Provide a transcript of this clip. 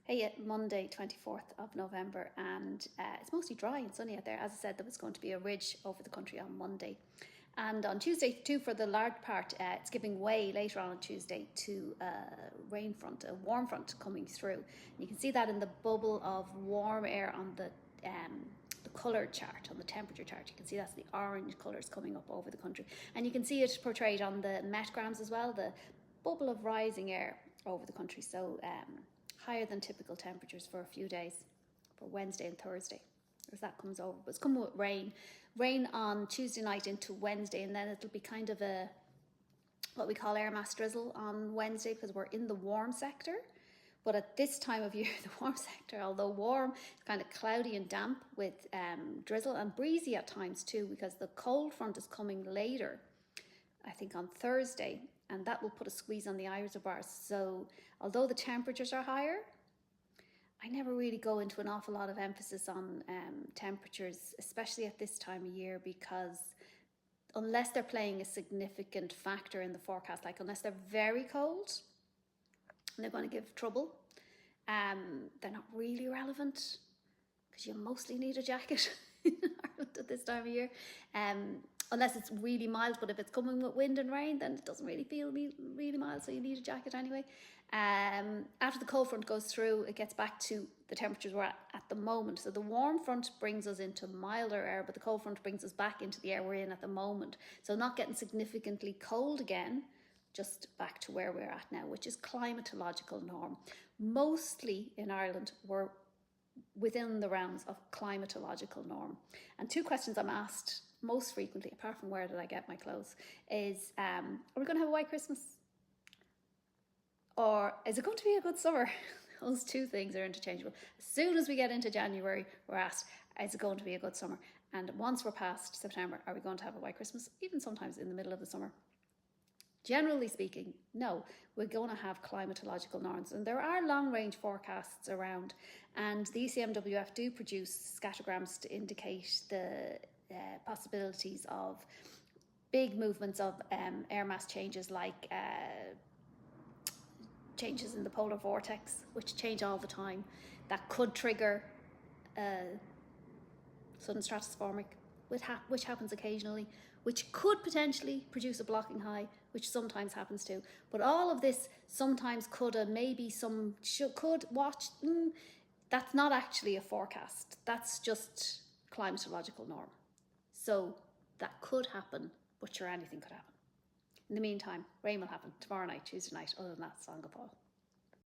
Hey, Monday, 24th of November, and it's mostly dry and sunny out there. As I said, there was going to be a ridge over the country on Monday. And on Tuesday, too, for the large part, it's giving way later on Tuesday to a rain front, a warm front coming through. You can see that in the bubble of warm air on the colour chart, on the temperature chart. You can see that's the orange colours coming up over the country. And you can see it portrayed on the metgrams as well, the bubble of rising air over the country. So higher than typical temperatures for a few days, for Wednesday and Thursday, as that comes over. But it's coming with rain on Tuesday night into Wednesday, and then it'll be kind of a what we call air mass drizzle on Wednesday, because we're in the warm sector. But at this time of year, the warm sector, although warm, it's kind of cloudy and damp with drizzle and breezy at times too, because the cold front is coming later, I think on Thursday, and that will put a squeeze on the isobars. So although the temperatures are higher, I never really go into an awful lot of emphasis on temperatures, especially at this time of year, because unless they're playing a significant factor in the forecast, like unless they're very cold and they're going to give trouble, they're not really relevant, because you mostly need a jacket in Ireland at this time of year. Unless it's really mild, but if it's coming with wind and rain, then it doesn't really feel really mild, so you need a jacket anyway. After the cold front goes through, it gets back to the temperatures we're at the moment. So the warm front brings us into milder air, but the cold front brings us back into the air we're in at the moment. So not getting significantly cold again, just back to where we're at now, which is climatological norm. Mostly in Ireland, we're within the realms of climatological norm. And two questions I'm asked most frequently, apart from where did I get my clothes, is are we going to have a white Christmas? Or is it going to be a good summer? Those two things are interchangeable. As soon as we get into January, we're asked, is it going to be a good summer? And once we're past September, are we going to have a white Christmas? Even sometimes in the middle of the summer. Generally speaking, no, we're going to have climatological norms, and there are long-range forecasts around, and the ECMWF do produce scattergrams to indicate the possibilities of big movements of air mass changes, like changes in the polar vortex, which change all the time, that could trigger sudden stratospheric, which happens occasionally, which could potentially produce a blocking high, which sometimes happens too. But all of this sometimes could, maybe some could watch. That's not actually a forecast. That's just climatological norm. So that could happen, but sure, anything could happen. In the meantime, rain will happen tomorrow night, Tuesday night. Other than that, Song of Fall.